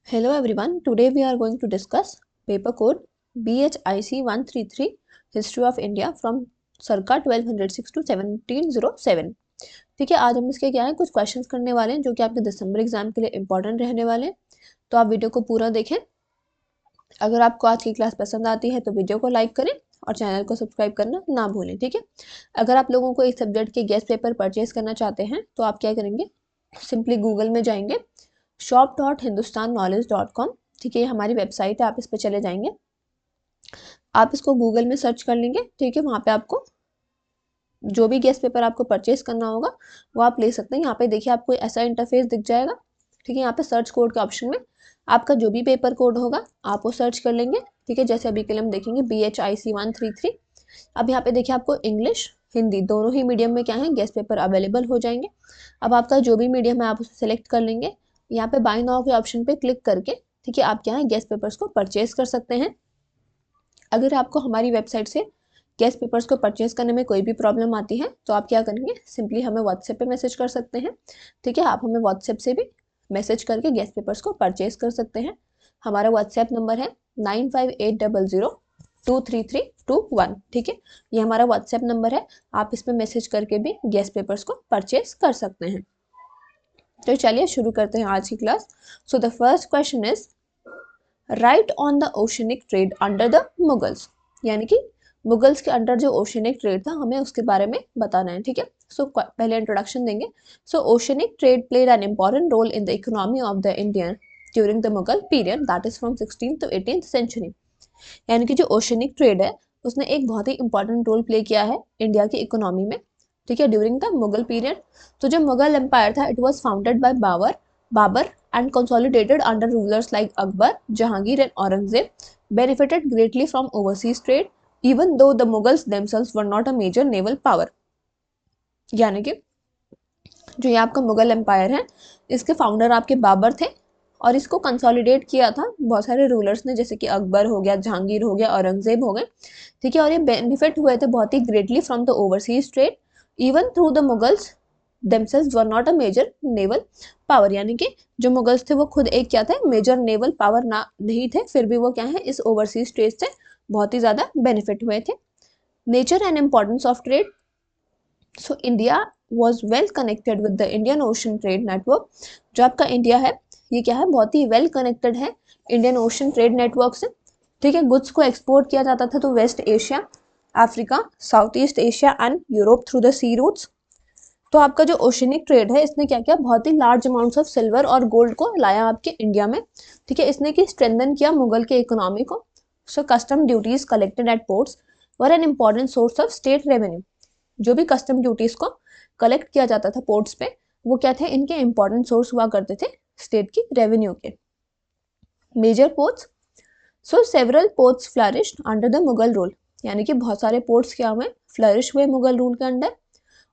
Hello everyone, today we are going to discuss paper code BHIC 133 History of India from circa 1206 to 1707। ठीक है, आज हम इसके क्या है कुछ क्वेश्चंस करने वाले हैं जो कि आपके दिसंबर एग्जाम के लिए इंपॉर्टेंट रहने वाले हैं। तो आप वीडियो को पूरा देखें। अगर आपको आज की क्लास पसंद आती है तो वीडियो को लाइक करें और चैनल को सब्सक्राइब करना ना भूलें। ठीक है, अगर आप लोगों को इस सब्जेक्ट के गेस्ट पेपर परचेज करना चाहते हैं तो आप क्या करेंगे, सिंपली गूगल में जाएंगे shop.hindustanknowledge.com। ठीक है, ये हमारी वेबसाइट है, आप इस पर चले जाएंगे, आप इसको गूगल में सर्च कर लेंगे। ठीक है, वहाँ पे आपको जो भी गेस्ट पेपर आपको परचेज करना होगा वो आप ले सकते हैं। यहाँ पे देखिए आपको ऐसा इंटरफेस दिख जाएगा। ठीक है, यहाँ पे सर्च कोड के ऑप्शन में आपका जो भी पेपर कोड होगा आप वो सर्च कर लेंगे। ठीक है, जैसे अभी के लिए हम देखेंगे BHIC 133। अब यहाँ पे देखिए आपको इंग्लिश हिंदी दोनों ही मीडियम में क्या है गेस्ट पेपर अवेलेबल हो जाएंगे। अब आपका जो भी मीडियम है आप उसे सेलेक्ट कर लेंगे। यहाँ पे बाय नाउ के ऑप्शन पे क्लिक करके ठीक है आप क्या है गेस्ट पेपर्स को परचेज कर सकते हैं। अगर आपको हमारी वेबसाइट से गेस्ट पेपर्स को परचेज करने में कोई भी प्रॉब्लम आती है तो आप क्या करेंगे, सिंपली हमें व्हाट्सएप पे मैसेज कर सकते हैं। ठीक है, आप हमें व्हाट्सएप से भी मैसेज करके गेस्ट पेपर्स को परचेज कर सकते हैं। हमारा व्हाट्सएप नंबर है 9580023321। ठीक है, ये हमारा व्हाट्सएप नंबर है, आप इस पर मैसेज करके भी गेस्ट पेपर्स को परचेज कर सकते हैं। तो चलिए शुरू करते हैं आज की class. So the first question is right on the oceanic trade under the Mughals, यानी कि मुगल्स के अंडर जो ओशनिक ट्रेड था हमें उसके बारे में बताना है। ठीक है, सो पहले इंट्रोडक्शन देंगे। So oceanic trade played an important role in the economy of the Indian during the Mughal period, that is from 16th to 18th century. यानी कि जो ओशनिक ट्रेड है उसने एक बहुत ही इंपॉर्टेंट रोल प्ले किया है इंडिया की इकोनॉमी में। ठीक है, ड्यूरिंग द मुगल पीरियड। तो जो मुगल एम्पायर था it was founded by Babur and consolidated under rulers like Akbar, Jahangir and Aurangzeb, benefited greatly from overseas trade, even though the Mughals themselves were not a major naval power। यानी कि जो ये आपका Mughal empire है इसके founder आपके बाबर थे और इसको कंसोलिडेट किया था बहुत सारे रूलर्स ने, जैसे कि अकबर हो गया, जहांगीर हो गया, औरंगजेब हो गए। ठीक है, और ये बेनिफिट हुए थे बहुत ही greatly from the overseas trade, even through the Mughals themselves were not a major naval power। यानी कि जो मुगल्स थे वो खुद एक क्या थे, मेजर नेवल पावर ना नहीं थे, फिर भी वो क्या है इस ओवरसीज ट्रेड से बहुत ही ज्यादा बेनिफिट हुए थे। Nature and importance of trade. So India was well connected with the Indian ocean trade network. जो आपका इंडिया है ये क्या है बहुत ही वेल कनेक्टेड है इंडियन ओशन ट्रेड नेटवर्क से। ठीक है, गुड्स को एक्सपोर्ट किया जाता था तो West Asia, Africa, South East Asia and Europe through the sea routes. तो आपका जो ओशनिक ट्रेड है इसने क्या किया, बहुत ही लार्ज अमाउंट्स ऑफ सिल्वर और गोल्ड को लाया आपके इंडिया में। ठीक है, इसने की स्ट्रेंथन किया मुगल के इकोनॉमी को। So custom duties collected at ports were an important source of state revenue. जो भी कस्टम ड्यूटीज को कलेक्ट किया जाता था पोर्ट्स पे वो क्या थे, इनके इंपॉर्टेंट सोर्स हुआ करते थे स्टेट की रेवेन्यू के। Major ports. So several ports flourished under the Mughal rule, यानी कि बहुत सारे पोर्ट्स क्या हुए, फ्लरिश हुए मुगल रूल के under.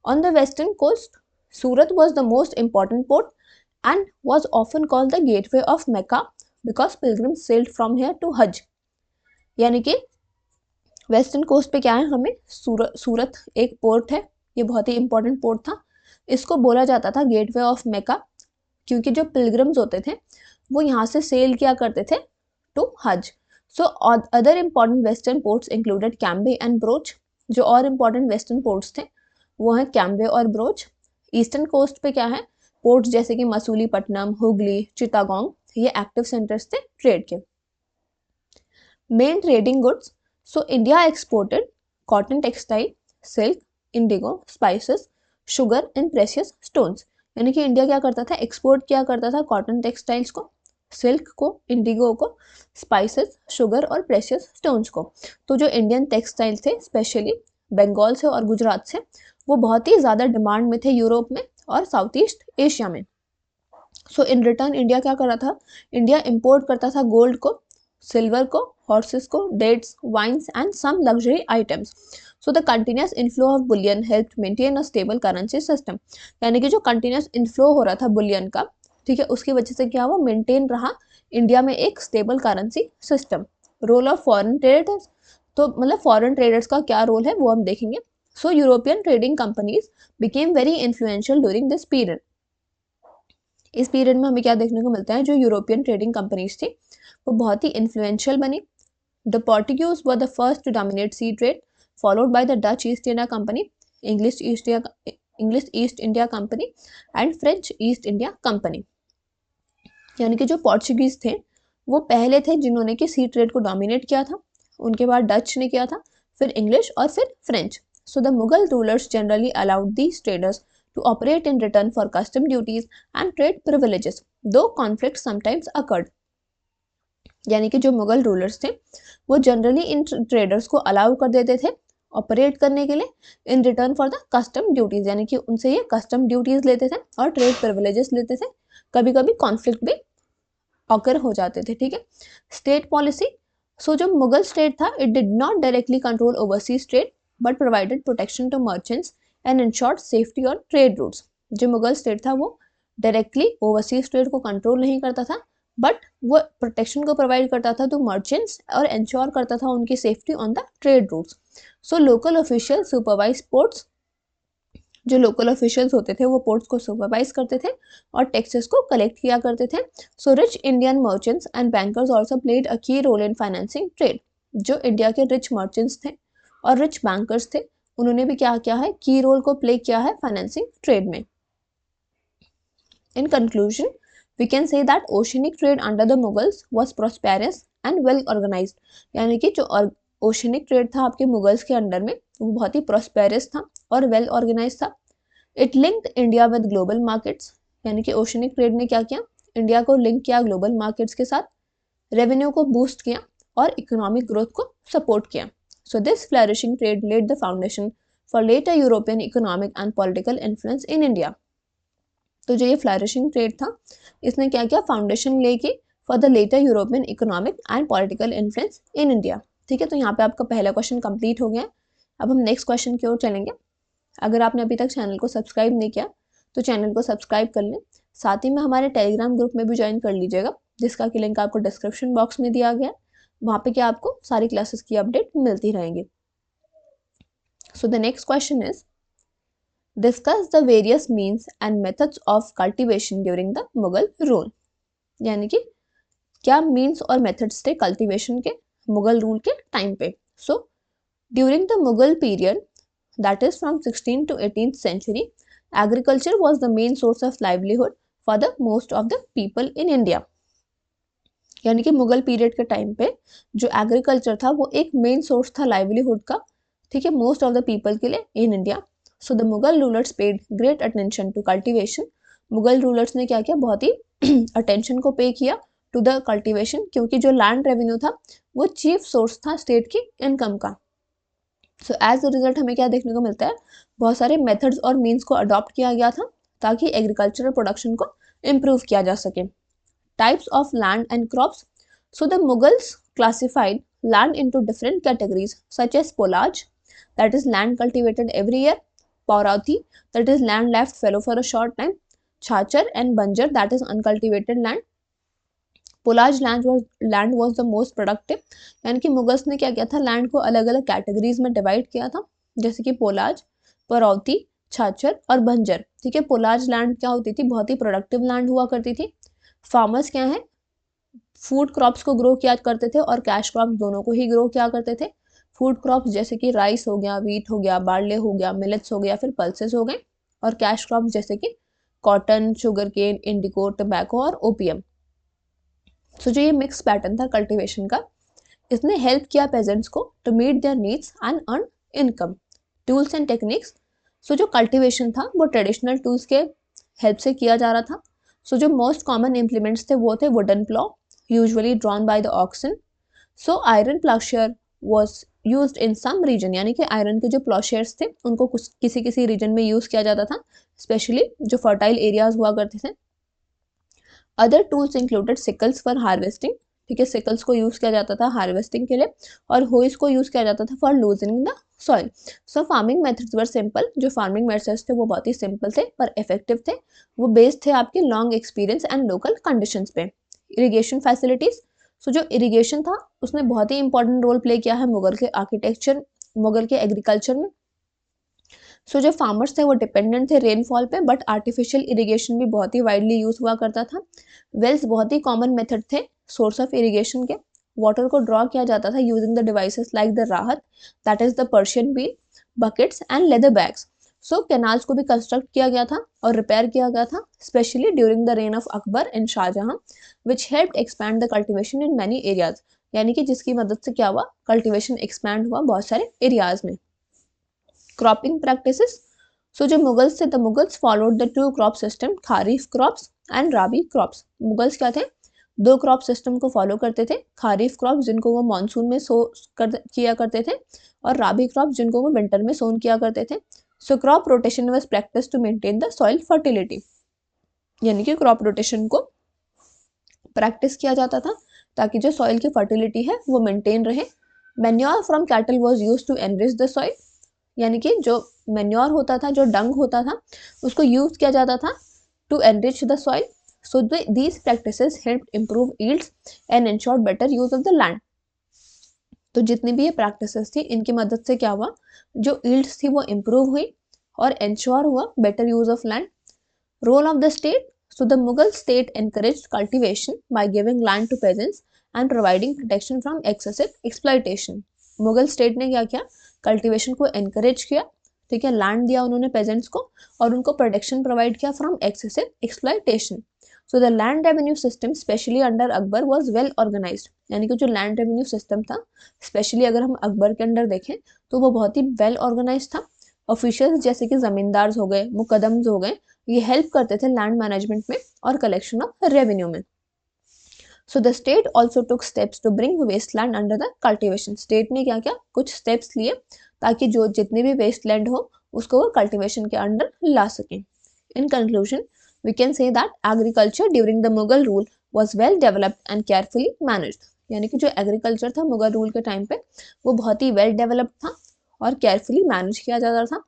On the western coast, Surat was the most important port and was often called the gateway of Mecca because pilgrims sailed from here to Hajj। यानी कि वेस्टर्न कोस्ट पे क्या है, हमें सूरत एक पोर्ट है, ये बहुत ही इंपॉर्टेंट पोर्ट था। इसको बोला जाता था गेटवे ऑफ मेका क्योंकि जो पिलग्रिम्स होते थे वो यहाँ से सेल किया करते थे टू हज। So other important western ports included Cambay and broach. जो और इम्पॉर्टेंट वेस्टर्न पोर्ट्स थे वो है कैम्बे और ब्रोच। ईस्टर्न कोस्ट पे क्या है, पोर्ट्स जैसे कि मसूलीपट्टनम, हुगली, चिटागोंग, ये एक्टिव सेंटर्स थे ट्रेड के। Main trading goods. So India exported cotton textile, silk, Indigo, spices, sugar and precious stones. यानी कि इंडिया क्या करता था, एक्सपोर्ट किया करता था कॉटन टेक्सटाइल्स को, सिल्क को, इंडिगो को, स्पाइसेस, शुगर और प्रेशियस स्टोन्स को। तो जो इंडियन टेक्सटाइल थे स्पेशली बंगाल से और गुजरात से वो बहुत ही ज़्यादा डिमांड में थे यूरोप में और साउथ ईस्ट एशिया में। सो इन रिटर्न इंडिया क्या कर रहा था, इंडिया इंपोर्ट करता था गोल्ड को, सिल्वर को, हॉर्सेस को, dates, wines and some luxury items. So the continuous inflow of bullion help maintain a stable currency system. यानी कि जो कंटिन्यूस इनफ्लो हो रहा था बुलियन का, ठीक है, उसकी वजह से क्या हुआ, मेंटेन रहा इंडिया में एक stable currency system. Role of foreign traders. तो मतलब फॉरेन ट्रेडर्स का क्या रोल है वो हम देखेंगे। So European trading companies became very influential during this period. इस पीरियड में हमें क्या देखने को मिलता है, जो यूरोपियन ट्रेडिंग कंपनीज थी वो बहुत ही इन्फ्लुएंशियल बनी. The Portuguese were the first to dominate sea trade, followed by the Dutch East India Company, English East India Company and French East India Company. यानी कि जो पोर्चुगीज थे वो पहले थे जिन्होंने कि सी ट्रेड को डोमिनेट किया था, उनके बाद डच ने किया था, फिर इंग्लिश और फिर French. So the Mughal rulers generally allowed these traders to operate in return for custom duties and trade privileges, though conflict sometimes occurred. यानी कि जो मुगल रूलर्स थे वो जनरली इन ट्रेडर्स को अलाउ कर देते थे ऑपरेट करने के लिए इन return for the custom duties, यानी कि उनसे ये कस्टम ड्यूटीज लेते थे और ट्रेड प्रिविलेजेस लेते थे. कभी कभी कॉन्फ्लिक्ट भी ऑकर हो जाते थे. ठीक है. State policy. सो जो मुगल स्टेट था it did not directly control overseas trade but provided protection to merchants and insured safety on trade routes. जो मुगल स्टेट था वो डायरेक्टली ओवरसीज ट्रेड को कंट्रोल नहीं करता था बट वो प्रोटेक्शन को प्रोवाइड करता था टू मर्चेंट्स और इंश्योर करता था उनकी safety on the trade routes. So local official supervise ports. जो लोकल ऑफिशियल्स होते थे वो पोर्ट्स को सुपरवाइज करते थे और टैक्सेस को कलेक्ट किया करते थे. So rich Indian merchants and bankers also played a की रोल इन फाइनेंसिंग ट्रेड. जो इंडिया के रिच मर्चेंट्स थे और रिच बैंकर्स थे उन्होंने भी क्या किया है, की रोल को प्ले किया है फाइनेंसिंग ट्रेड में. In conclusion we can say that oceanic trade under the Mughals was prosperous and well organised. यानी कि जो ओशियनिक ट्रेड था आपके मुगल्स के अंडर में वो बहुत ही प्रॉस्पेरस था और वेल ऑर्गेनाइज था. It linked India with global markets. यानी कि ओशियनिक ट्रेड ने क्या किया, इंडिया को लिंक किया ग्लोबल मार्केट्स के साथ, रेवेन्यू को बूस्ट किया और इकोनॉमिक ग्रोथ को सपोर्ट किया. So this flourishing trade laid the foundation for later European economic and political influence in India. तो जो ये फ्लरिशिंग ट्रेड था इसने क्या किया, फाउंडेशन लेके for the later European economic and political influence in India. ठीक है. तो यहाँ पे आपका पहला क्वेश्चन कंप्लीट हो गया. अब हम नेक्स्ट क्वेश्चन की ओर चलेंगे. अगर आपने अभी तक चैनल को सब्सक्राइब नहीं किया तो चैनल को सब्सक्राइब कर लें. साथ ही में हमारे टेलीग्राम ग्रुप में भी ज्वाइन कर लीजिएगा जिसका कि लिंक आपको डिस्क्रिप्शन बॉक्स में दिया गया है. वहाँ पे क्या आपको सारी क्लासेस की अपडेट मिलती रहेंगी. So the next question is discuss the various means and methods of cultivation during the Mughal rule. यानी कि क्या मीन्स और मेथड्स थे कल्टीवेशन के मुगल रूल के टाइम पे. So during the Mughal period that is from 16th to 18th century agriculture was the main source of livelihood for the most of the people in India. यानी कि Mughal period के time पे जो agriculture था वो एक मेन सोर्स था livelihood का. ठीक है. मोस्ट ऑफ द पीपल के लिए in India. So the Mughal rulers paid great attention to cultivation. Mughal rulers ने क्या किया, बहुत ही अटेंशन को पे किया टू द कल्टीवेशन क्योंकि जो लैंड रेवेन्यू था वो चीफ सोर्स था स्टेट की इनकम का. सो एज अ रिजल्ट हमें क्या देखने को मिलता है, बहुत सारे मेथड्स और मीन्स को अडॉप्ट किया गया था ताकि एग्रीकल्चरल प्रोडक्शन को इम्प्रूव किया जा सके. Types of land and crops. So the Mughals classified land into different categories such as polaj, that is land cultivated every year, paurauthi, that is land left fallow for a short time, chachar and banjar, that is uncultivated land. Polaj land was the most productive. यानी कि Mughals ने क्या किया था, land को अलग अलग categories में डिवाइड किया था जैसे कि पोलाज, परौती, छाछर और बंजर. ठीक है. पोलाज लैंड क्या होती थी, बहुत ही प्रोडक्टिव लैंड हुआ करती थी. फार्मर्स क्या है, फूड क्रॉप्स को ग्रो किया करते थे और कैश क्रॉप्स दोनों को ही ग्रो किया करते थे. फूड क्रॉप्स जैसे कि राइस हो गया, वीट हो गया, बार्ले हो गया, मिलेट्स हो गया, फिर पल्सेस हो गए. और कैश क्रॉप्स जैसे कि कॉटन, शुगर केन, इंडिको, टबैको और ओपीएम. सो जो ये मिक्स पैटर्न था कल्टीवेशन का, इसने हेल्प किया पेजेंट्स को to meet their needs and earn income. Tools and techniques. So जो कल्टीवेशन था वो ट्रेडिशनल टूल्स के हेल्प से किया जा रहा था. सो जो मोस्ट कॉमन इम्प्लीमेंट्स थे वो थे wooden plough, usually drawn by the oxen. So iron ploughshare was used in some region. यानी कि आयरन के जो प्लॉशेयर्स थे उनको कुछ किसी रीजन में यूज किया जाता था, स्पेशली जो फर्टाइल एरियाज हुआ करते थे. Other tools included sicles for harvesting. ठीक है. सिकल्स को यूज किया जाता था हार्वेस्टिंग के लिए और होइस को यूज किया जाता था for loosening the soil. So farming methods were simple. जो फार्मिंग मेथड्स थे वो बहुत ही सिंपल थे पर इफेक्टिव थे. वो बेस्ड थे आपके long experience and local conditions पे. Irrigation facilities. सो जो इरिगेशन था उसने बहुत ही इंपॉर्टेंट रोल प्ले किया है मुगल के आर्किटेक्चर, मुगल के एग्रीकल्चर में. सो जो फार्मर्स थे वो डिपेंडेंट थे रेनफॉल पे, बट आर्टिफिशियल इरिगेशन भी बहुत ही वाइडली यूज हुआ करता था। वेल्स बहुत ही कॉमन मेथड थे सोर्स ऑफ इरिगेशन के। वाटर को ड्रॉ किया जाता था using the devices like the rahat, that is the Persian wheel, buckets and leather bags. So canals को भी कंस्ट्रक्ट किया गया था और रिपेयर किया गया था, specially during the reign of Akbar and Shahjahan, which help expand the cultivation in many areas. यानी कि जिसकी मदद से क्या हुआ, कल्टिवेशन एक्सपैंड हुआ बहुत सारे एरियाज में। क्रॉपिंग प्रैक्टिसेस, सो जो मुगल्स थे, the Mughals followed the two crop system, kharif crops and rabi crops. Mughals क्या थे, दो क्रॉप सिस्टम को फॉलो करते थे, खारिफ क्रॉप जिनको वो मानसून में किया करते थे, और राबी क्रॉप जिनको वो विंटर में सोन किया करते थे। So crop rotation was practice to maintain the soil fertility, यानी कि क्रॉप रोटेशन को प्रैक्टिस किया जाता था ताकि जो सॉइल की फर्टिलिटी है वो मेंटेन रहे। Manure from cattle was used to enrich the soil, यानी कि जो मैन्योर होता था, जो डंग होता था, उसको यूज किया जाता था to enrich the soil. So these practices help improve yields and ensure better use of the land. तो जितनी भी ये प्रैक्टिसेस थी, इनकी मदद से क्या हुआ, जो यील्ड्स थी वो इम्प्रूव हुई और इंश्योर हुआ better use of land. Role of the state, so the Mughal state encouraged cultivation by giving land to peasants and providing protection from excessive exploitation. Mughal state ने क्या किया, कल्टीवेशन को एनकरेज किया, ठीक है, लैंड दिया उन्होंने पेजेंट्स को और उनको प्रोटेक्शन प्रोवाइड किया from excessive exploitation. So the land revenue system specially under Akbar was well organised, यानी कि जो लैंड रेवेन्यू सिस्टम था, स्पेशली अगर हम अकबर के अंडर देखें तो वो बहुत ही वेल ऑर्गेनाइज था। ऑफिशियल्स जैसे कि जमींदार हो गए, मुकदम्स हो गए, ये हेल्प करते थे लैंड मैनेजमेंट में और कलेक्शन ऑफ रेवेन्यू में। So the state also took steps to bring waste land under the cultivation. State ने क्या किया, कुछ स्टेप्स लिए ताकि जो जितने भी वेस्ट लैंड हो उसको वो कल्टिवेशन के अंडर ला सकें। In conclusion we can say that agriculture during the Mughal rule was well developed and carefully managed, यानी कि जो एग्रीकल्चर था मुगल रूल के टाइम पे वो बहुत ही वेल डेवलप्ड था और केयरफुली मैनेज किया जाता था।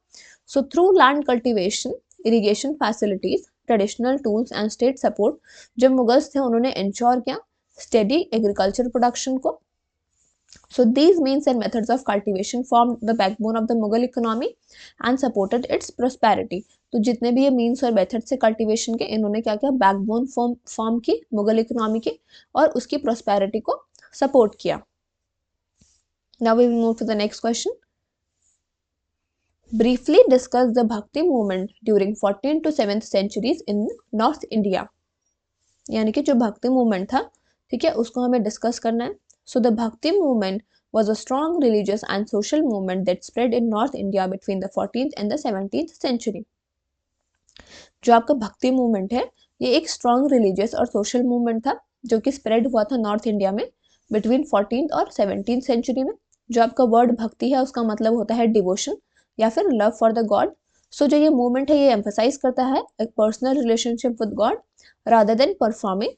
So through land cultivation, irrigation facilities, traditional tools and state support, जब मुगल्स थे उन्होंने इंश्योर किया स्टेडी एग्रीकल्चर प्रोडक्शन को। So these means and methods of cultivation formed the backbone of the Mughal economy and supported its prosperity. तो जितने भी ये means और मेथड से कल्टीवेशन के, इन्होंने क्या किया, बैकबोन फॉर्म की मुगल इकोनॉमी की और उसकी प्रोस्पेरिटी को सपोर्ट किया। Now we will move to the next question. Briefly discuss the Bhakti movement during 14th to 7th centuries in North India. यानी कि जो भक्ति मूवमेंट था, ठीक है, उसको हमें डिस्कस करना है। So the Bhakti movement was a strong religious and social movement that spread in North India between the 14th and the 17th century. जो आपका भक्ति मूवमेंट है, ये एक स्ट्रॉन्ग रिलीजियस और सोशल मूवमेंट था जो कि स्प्रेड हुआ था नॉर्थ इंडिया में बिटवीन 14th और 17th सेंचुरी में। जो आपका वर्ड भक्ति है उसका मतलब होता है डिवोशन या फिर लव फॉर द गॉड। सो जो ये मूवमेंट है ये एम्फसाइज करता है एक personal relationship with God rather than performing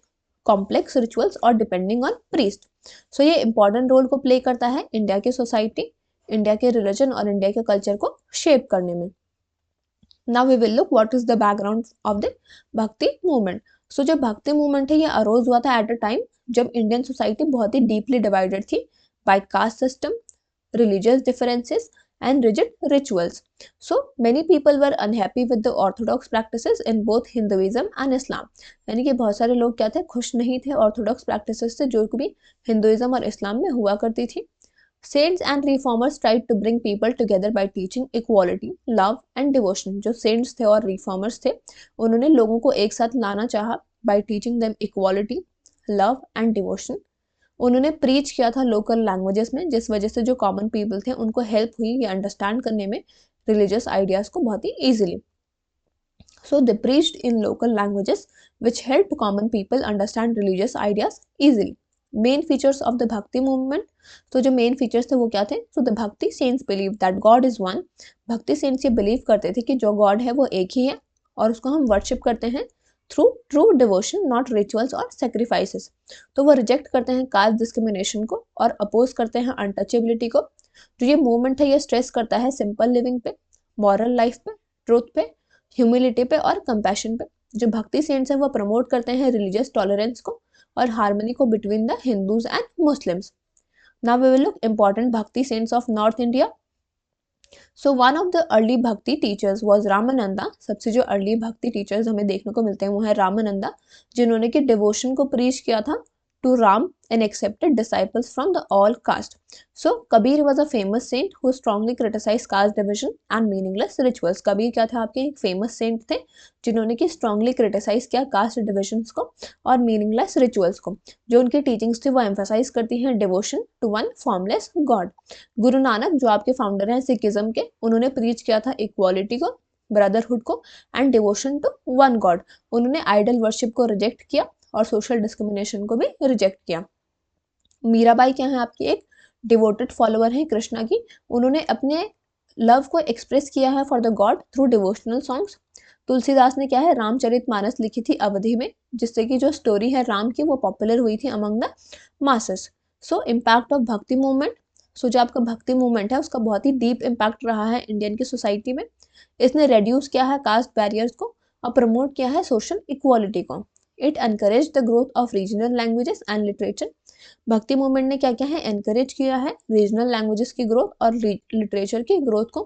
complex rituals और डिपेंडिंग ऑन प्रीस्ट। सो ये इंपॉर्टेंट रोल को प्ले करता है इंडिया की सोसाइटी, इंडिया के रिलीजन और इंडिया के कल्चर को शेप करने में। Now we will look what is the background of the Bhakti movement. So जो भक्ति मूवमेंट है ये अरोज हुआ था एट अ टाइम जब इंडियन सोसाइटी बहुत ही डीपली डिवाइडेड थी by caste system, religious differences and rigid rituals. So many people were unhappy with the orthodox practices in both Hinduism and Islam. यानी कि बहुत सारे लोग क्या थे, खुश नहीं थे ऑर्थोडॉक्स प्रैक्टिसेस से जो भी हिंदुइज्म और इस्लाम में हुआ करती थी। Saints and reformers tried to bring people together by teaching equality, love and devotion. जो saints थे और reformers थे, उन्होंने लोगों को एक साथ लाना चाहा by teaching them equality, love and devotion. उन्होंने प्रीच किया था लोकल लैंग्वेजेस में, जिस वजह से जो कॉमन पीपल थे उनको हेल्प हुई ये अंडरस्टैंड करने में रिलीजियस आइडियाज को बहुत ही easily. So they preached in local languages which help common people understand religious ideas easily. Main features of the Bhakti movement, तो जो मेन फीचर्स थे वो क्या थे, so the Bhakti saints believe that God is one. Bhakti saints ये believe करते थे कि जो गॉड है वो एक ही है और उसको हम वर्शिप करते हैं through true devotion, not rituals और सेक्रीफाइसेस। तो वो रिजेक्ट करते हैं कास्ट डिस्क्रिमिनेशन को और अपोज करते हैं अनटचेबिलिटी को। जो ये मूवमेंट है ये स्ट्रेस करता है सिंपल लिविंग पे, मॉरल लाइफ पे, ट्रूथ पे, ह्यूमिलिटी पे और कंपैशन पे। जो भक्ति सेंट्स हैं वो प्रमोट करते हैं रिलीजियस टॉलरेंस को और हार्मनी को between the Hindus and Muslims. Now we will look important Bhakti saints of North India. So one of the early Bhakti teachers was Ramananda. सबसे जो अर्ली भक्ति टीचर्स हमें देखने को मिलते हैं वो है रामानंदा, जिन्होंने कि डिवोशन को प्रीच किया था to Ram and accepted disciples from the all caste. So Kabir was a famous saint who strongly criticized caste division and meaningless rituals. Kabir क्या था आपके एक फेमस सेंट थे जिन्होंने कि स्ट्रांगली क्रिटिसाइज किया कास्ट डिविजन्स को और मीनिंगलेस रिचुअल्स को। जो उनकी टीचिंग्स थी वो एम्फेसाइज करती हैं devotion to one formless God. Guru Nanak जो आपके फाउंडर हैं सिखिज्म के, उन्होंने प्रीच किया था इक्वालिटी को, ब्रदरहुड को and devotion to one God. उन्होंने आइडल वर्शिप को रिजेक्ट किया और सोशल डिस्क्रिमिनेशन को भी रिजेक्ट किया। मीराबाई क्या है आपकी एक डिवोटेड फॉलोअर है कृष्णा की। उन्होंने अपने लव को एक्सप्रेस किया है for the God through devotional songs. Tulsidas ने क्या है रामचरितमानस लिखी थी अवधि में, जिससे कि जो स्टोरी है राम की वो पॉपुलर हुई थी among the masses. So impact of भक्ति मूवमेंट। सो जो आपका भक्ति मूवमेंट है उसका बहुत ही डीप इम्पैक्ट रहा है इंडियन की सोसाइटी में। इसने रेड्यूस किया है कास्ट बैरियर्स को और प्रमोट किया है सोशल इक्वालिटी को। It encourage the growth of regional languages and literature. Bhakti movement ने क्या क्या है एनकरेज किया है रीजनल लैंग्वेजेस की ग्रोथ और लिटरेचर की ग्रोथ को।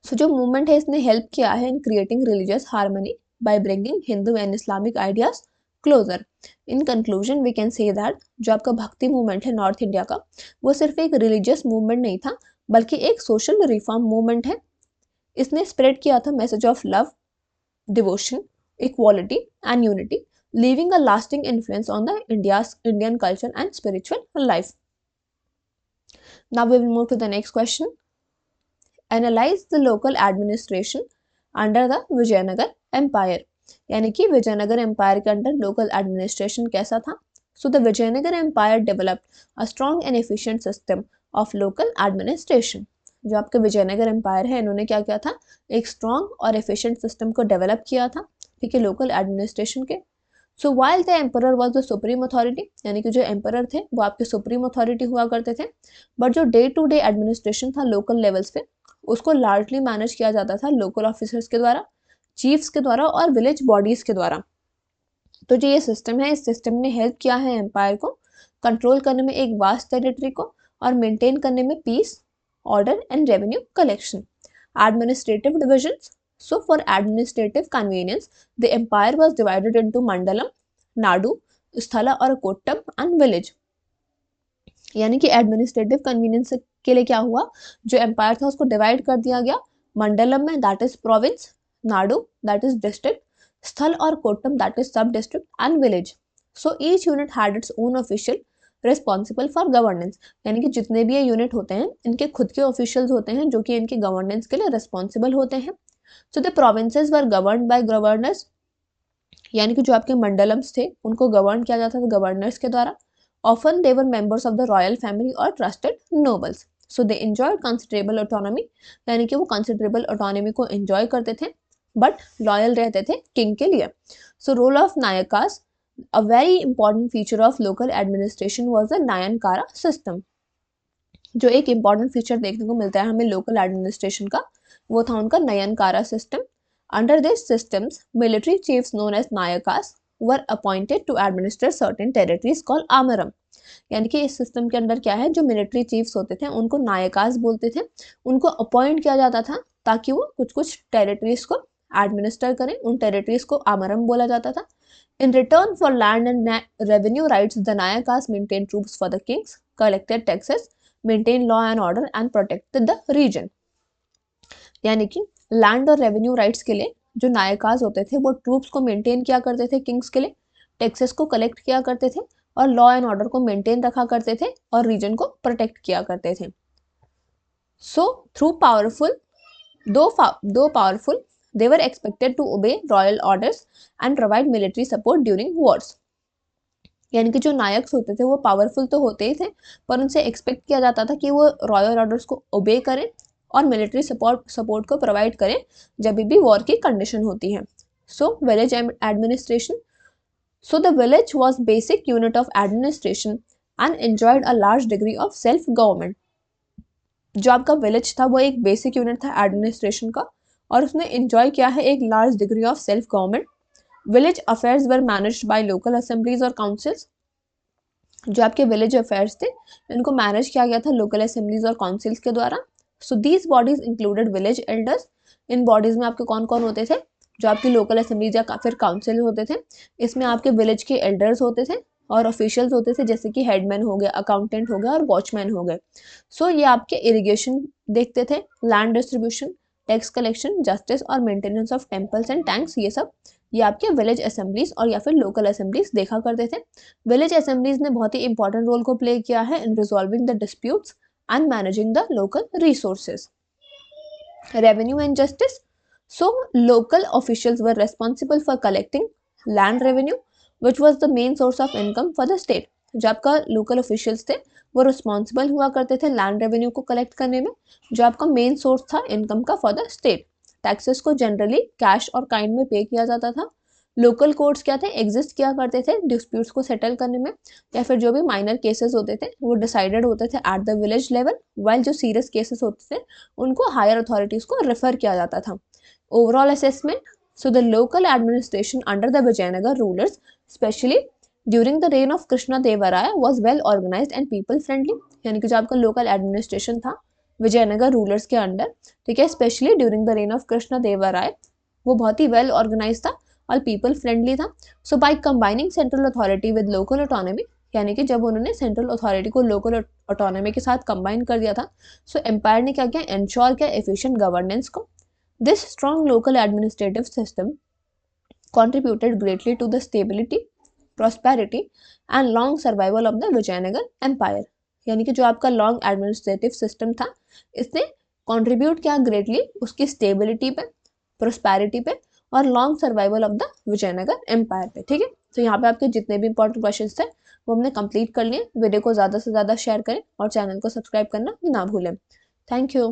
सो जो मूवमेंट है इसने हेल्प किया है in creating religious harmony by bringing Hindu and Islamic ideas closer. In conclusion we can say that जो आपका भक्ति मूवमेंट है नॉर्थ इंडिया का वो सिर्फ एक रिलीजियस मूवमेंट नहीं था बल्कि एक सोशल रिफॉर्म मूवमेंट है। इसने स्प्रेड किया था message of love, devotion, equality and unity, leaving a lasting influence on the Indian culture and spiritual life. Now we will move to the next question. Analyze the local administration under the Vijayanagar Empire. यानी कि Vijayanagar empire के under local administration कैसा था। So the Vijayanagar empire developed a strong and efficient system of local administration. जो आपके Vijayanagar empire है इन्होंने क्या किया था एक स्ट्रॉन्ग और एफिशिएंट सिस्टम को डेवलप किया था, ठीक है, लोकल एडमिनिस्ट्रेशन के। So while the emperor was the supreme authority, यानी कि जो एम्परर थे वो आपके सुप्रीम अथॉरिटी हुआ करते थे, बट जो डे टू डे एडमिनिस्ट्रेशन था लोकल लेवल्स पे उसको लार्जली मैनेज किया जाता था लोकल ऑफिसर्स के द्वारा, चीफ्स के द्वारा और विलेज बॉडीज के द्वारा। तो जो ये सिस्टम है इस सिस्टम ने हेल्प किया है एम्पायर को कंट्रोल करने में एक वास्ट टेरिटरी को और मेंटेन करने में peace, order and revenue collection. Administrative divisions. So for administrative convenience, the empire was divided into Mandalam, Nadu, Sthala और कोट्टम and village। यानी कि एडमिनिस्ट्रेटिव कन्वीनियंस के लिए क्या हुआ जो एम्पायर था उसको डिवाइड कर दिया गया मंडलम में that is province, Nadu that is district, स्थल और कोट्टम दैट इज सब district and village. So each unit had its own official responsible for governance. यानी कि जितने भी ये यूनिट होते हैं इनके खुद के ऑफिशियल्स होते हैं जो कि इनके गवर्नेंस के लिए रिस्पॉन्सिबल होते हैं। So the provinces were governed bye governors, यानी कि जो आपके मंडलम्स थे उनको गवर्न किया जाता था गवर्नर्स के द्वारा। Often they were members of the royal family और ट्रस्टेड नोबल्स। सो दे एंजॉयड कंसिडरेबल ऑटोनॉमी, यानी कि वो कंसिडरेबल ऑटोनॉमी को एंजॉय करते थे बट लॉयल रहते थे किंग के लिए। So role of Nayakas, a very important feature of local administration was the Nayankara system. जो एक इंपॉर्टेंट फीचर देखने को मिलता है हमें लोकल एडमिनिस्ट्रेशन का वो था उनका Nayankara system. Under this systems military chiefs known as Nayakas were appointed to administer certain territories called Amaram. यानी कि इस सिस्टम के अंदर क्या है जो मिलिट्री चीफ्स होते थे उनको नायकास बोलते थे, उनको अपॉइंट किया जाता था ताकि वो कुछ कुछ टेरिटरीज को एडमिनिस्टर करें, उन टेरिटरीज को आमरम बोला जाता था। In return for land and revenue rights the Nayakas maintain troops for the kings, collected taxes, maintain law and order and protected the region. यानी कि लैंड और रेवेन्यू राइट्स के लिए जो नायकास होते थे वो ट्रूप्स को मेंटेन किया करते थे किंग्स के लिए, टैक्सेस को कलेक्ट किया करते थे और लॉ एंड ऑर्डर को मेंटेन रखा करते थे और रीजन को प्रोटेक्ट किया करते थे। सो थ्रू पावरफुल दो powerful they were expected to obey royal orders and provide military support during wars. यानी कि जो नायक्स होते थे वो पावरफुल तो होते ही थे पर उनसे एक्सपेक्ट किया जाता था कि वो रॉयल ऑर्डर्स को ओबे करें और मिलिट्री सपोर्ट को प्रोवाइड करें जब भी वॉर की कंडीशन होती है। So village administration. So the village was basic unit of administration and enjoyed a large degree of self government. जो आपका विलेज था वो एक बेसिक यूनिट था एडमिनिस्ट्रेशन का और उसने एंजॉय किया है एक large degree of self government. Village affairs were managed by local assemblies और काउंसिल्स। जो आपके विलेज अफेयर्स थे इनको मैनेज किया गया था लोकल असेंबलीज और काउंसिल्स के द्वारा। So these bodies included village elders. In bodies में आपके कौन कौन होते थे, जो आपकी लोकल असेंबलीज या फिर काउंसिल होते थे, इसमें आपके विलेज के एल्डर्स होते थे और ऑफिशियल्स होते थे, जैसे कि हेडमैन हो गए, अकाउंटेंट हो गया और वॉचमैन हो गए। सो ये आपके इरिगेशन देखते थे, land distribution, tax collection, justice और maintenance of temples and tanks, ये सब ये आपके विलेज असेंबलीज और या फिर लोकल असेंबलीज देखा करते थे। विलेज असेंबलीज ने बहुत ही इंपॉर्टेंट रोल को प्ले किया है in resolving the disputes and managing the local resources. Revenue and justice. So local officials were responsible for collecting land revenue, which was the main source of income for the state. जो आपका local officials थे वो responsible हुआ करते थे land revenue को collect करने में, जो आपका मेन सोर्स था इनकम का फॉर द स्टेट। टैक्सेस को जनरली कैश और काइंड में पे किया जाता था। लोकल कोर्ट्स क्या थे, एग्जिस्ट किया करते थे डिस्प्यूट्स को सेटल करने में, या फिर जो भी माइनर केसेस होते थे वो डिसाइडेड होते थे at the village level, while जो सीरियस केसेस होते थे उनको हायर अथॉरिटीज को रेफर किया जाता था। Overall assessment, so the local administration under the Vijayanagara rulers especially during the reign of Krishna Devaraya was well organised and people friendly. यानी कि जो आपका लोकल एडमिनिस्ट्रेशन था विजयनगर रूलर्स के अंडर, ठीक है, specially during the reign of Krishna Devaraya, वो बहुत ही वेल ऑर्गेनाइज था और पीपल फ्रेंडली था। So by combining central authority with local autonomy, यानी कि जब उन्होंने सेंट्रल अथॉरिटी को लोकल ऑटोनॉमी के साथ कंबाइन कर दिया था, सो एम्पायर ने क्या किया, इंश्योर किया एफिशिएंट गवर्नेंस को। This strong local administrative system contributed greatly to the stability, prosperity and long survival of the Vijayanagara empire. यानी कि जो आपका लॉन्ग एडमिनिस्ट्रेटिव सिस्टम था इसने कंट्रीब्यूट किया ग्रेटली उसकी स्टेबिलिटी पे, प्रोस्पेरिटी पे और long survival of the Vijayanagar empire पे। ठीक है, तो यहाँ पे आपके जितने भी इंपॉर्टेंट क्वेश्चंस थे वो हमने कंप्लीट कर लिए। वीडियो को ज़्यादा से ज़्यादा शेयर करें और चैनल को सब्सक्राइब करना ना भूलें। Thank you.